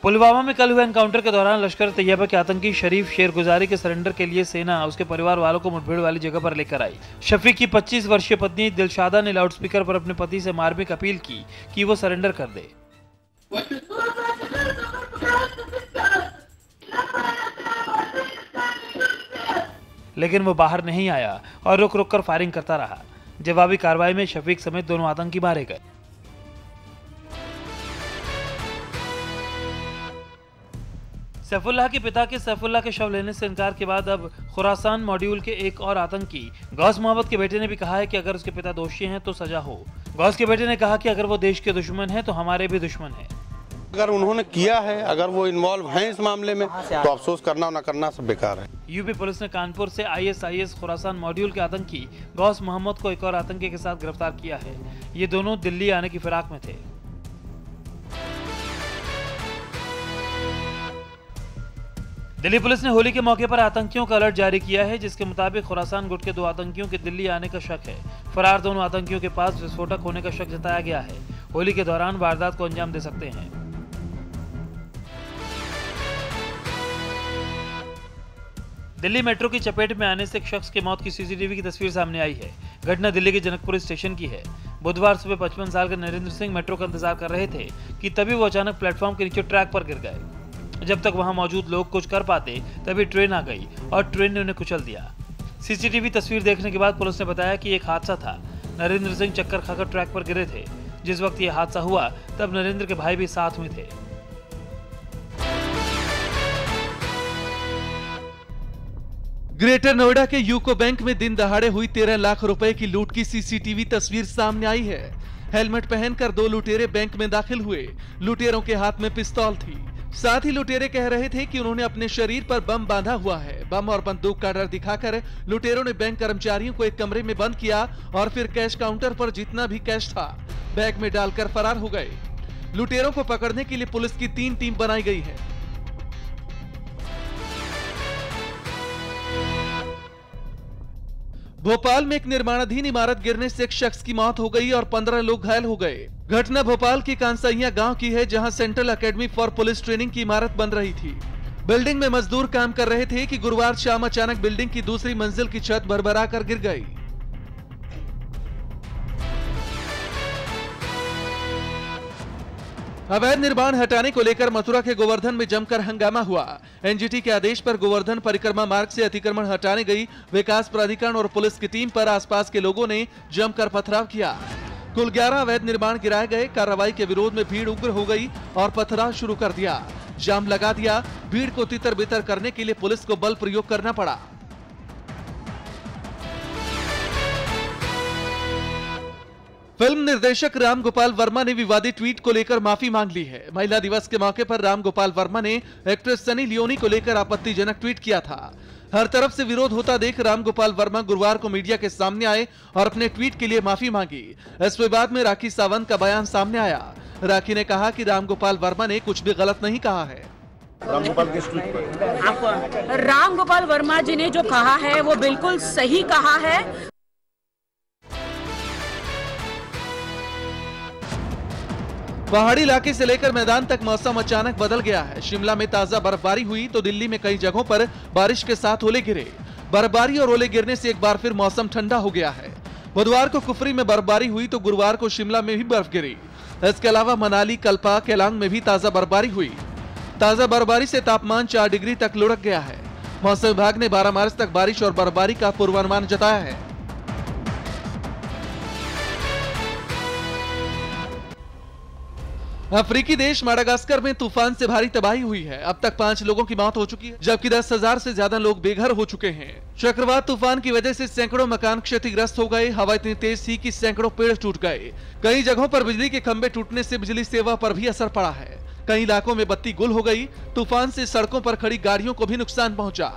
पुलवामा में कल हुए एनकाउंटर के दौरान लश्कर तैयबा के आतंकी शरीफ शेरगुजारी के सरेंडर के लिए सेना उसके परिवार वालों को मुठभेड़ वाली जगह पर लेकर आई। शफीक की 25 वर्षीय पत्नी दिलशादा ने लाउडस्पीकर पर अपने पति से मार्मिक अपील की कि वो सरेंडर कर दे, लेकिन वो बाहर नहीं आया और रुक रुक कर फायरिंग करता रहा। जवाबी कार्रवाई में शफीक समेत दोनों आतंकी मारे गए। सैफुल्लाह के पिता के सैफुल्लाह के शव लेने से इनकार के बाद अब खुरासान मॉड्यूल के एक और आतंकी गौस मोहम्मद के बेटे ने भी कहा है कि अगर उसके पिता दोषी हैं तो सजा हो। गौस के बेटे ने कहा कि अगर वो देश के दुश्मन हैं तो हमारे भी दुश्मन हैं। अगर उन्होंने किया है, अगर वो इन्वॉल्व हैं इस मामले में, तो अफसोस करना और न करना सब बेकार है। यूपी पुलिस ने कानपुर से ISIS खुरासान मॉड्यूल के आतंकी गौस मोहम्मद को एक और आतंकी के साथ गिरफ्तार किया है। ये दोनों दिल्ली आने की फिराक में थे। दिल्ली पुलिस ने होली के मौके पर आतंकियों का अलर्ट जारी किया है, जिसके मुताबिक खुरासान गुट के 2 आतंकियों के दिल्ली आने का शक है। फरार दोनों आतंकियों के पास विस्फोटक होने का शक जताया गया है। होली के दौरान वारदात को अंजाम दे सकते हैं। दिल्ली मेट्रो की चपेट में आने से एक शख्स की मौत की CCTV की तस्वीर सामने आई है। घटना दिल्ली के जनकपुर स्टेशन की है। बुधवार सुबह 55 साल के नरेंद्र सिंह मेट्रो का इंतजार कर रहे थे कि तभी वो अचानक प्लेटफॉर्म के नीचे ट्रैक पर गिर गए। जब तक वहां मौजूद लोग कुछ कर पाते तभी ट्रेन आ गई और ट्रेन ने उन्हें कुचल दिया। CCTV तस्वीर देखने के बाद पुलिस ने बताया कि एक हादसा था। नरेंद्र सिंह चक्कर खाकर ट्रैक पर गिरे थे। जिस वक्त यह हादसा हुआ तब नरेंद्र के भाई भी साथ में थे। ग्रेटर नोएडा के यूको बैंक में दिन दहाड़े हुई 13 लाख रुपए की लूट की CCTV तस्वीर सामने आई है। हेलमेट पहनकर 2 लुटेरे बैंक में दाखिल हुए। लुटेरों के हाथ में पिस्तौल थी। साथ ही लुटेरे कह रहे थे कि उन्होंने अपने शरीर पर बम बांधा हुआ है। बम और बंदूक का डर दिखाकर लुटेरों ने बैंक कर्मचारियों को एक कमरे में बंद किया और फिर कैश काउंटर पर जितना भी कैश था बैग में डालकर फरार हो गए। लुटेरों को पकड़ने के लिए पुलिस की 3 टीम बनाई गई है। भोपाल में एक निर्माणाधीन इमारत गिरने से एक शख्स की मौत हो गई और 15 लोग घायल हो गए। घटना भोपाल की कांसैया गांव की है, जहां central academy for police training की इमारत बन रही थी। बिल्डिंग में मजदूर काम कर रहे थे कि गुरुवार शाम अचानक बिल्डिंग की दूसरी मंजिल की छत भरभरा कर गिर गई। अवैध निर्माण हटाने को लेकर मथुरा के गोवर्धन में जमकर हंगामा हुआ। NGT के आदेश पर गोवर्धन परिक्रमा मार्ग से अतिक्रमण हटाने गई विकास प्राधिकरण और पुलिस की टीम पर आसपास के लोगों ने जमकर पथराव किया। कुल 11 अवैध निर्माण गिराए गए। कार्रवाई के विरोध में भीड़ उग्र हो गई और पथराव शुरू कर दिया। जाम लगा दिया। भीड़ को तितर बितर करने के लिए पुलिस को बल प्रयोग करना पड़ा। फिल्म निर्देशक राम गोपाल वर्मा ने विवादित ट्वीट को लेकर माफी मांग ली है। महिला दिवस के मौके पर राम गोपाल वर्मा ने एक्ट्रेस सनी लियोनी को लेकर आपत्तिजनक ट्वीट किया था। हर तरफ से विरोध होता देख राम गोपाल वर्मा गुरुवार को मीडिया के सामने आए और अपने ट्वीट के लिए माफी मांगी। इस विवाद में राखी सावंत का बयान सामने आया। राखी ने कहा कि राम गोपाल वर्मा ने कुछ भी गलत नहीं कहा है। राम गोपाल वर्मा जी ने जो कहा है वो बिल्कुल सही कहा है। पहाड़ी इलाके से लेकर मैदान तक मौसम अचानक बदल गया है। शिमला में ताजा बर्फबारी हुई तो दिल्ली में कई जगहों पर बारिश के साथ ओले गिरे। बर्फबारी और ओले गिरने से एक बार फिर मौसम ठंडा हो गया है। बुधवार को कुफरी में बर्फबारी हुई तो गुरुवार को शिमला में भी बर्फ गिरी। इसके अलावा मनाली, कल्पा, केलांग में भी ताजा बर्फबारी हुई। ताजा बर्फबारी से तापमान 4 डिग्री तक लुढ़क गया है। मौसम विभाग ने 12 मार्च तक बारिश और बर्फबारी का पूर्वानुमान जताया है। अफ्रीकी देश माडागास्कर में तूफान से भारी तबाही हुई है। अब तक 5 लोगों की मौत हो चुकी है, जबकि 10,000 से ज्यादा लोग बेघर हो चुके हैं। चक्रवात तूफान की वजह से सैकड़ों मकान क्षतिग्रस्त हो गए। हवा इतनी तेज थी कि सैकड़ों पेड़ टूट गए। कई जगहों पर बिजली के खंभे टूटने से बिजली सेवा पर भी असर पड़ा है। कई इलाकों में बत्ती गुल हो गई। तूफान से सड़कों पर खड़ी गाड़ियों को भी नुकसान पहुंचा।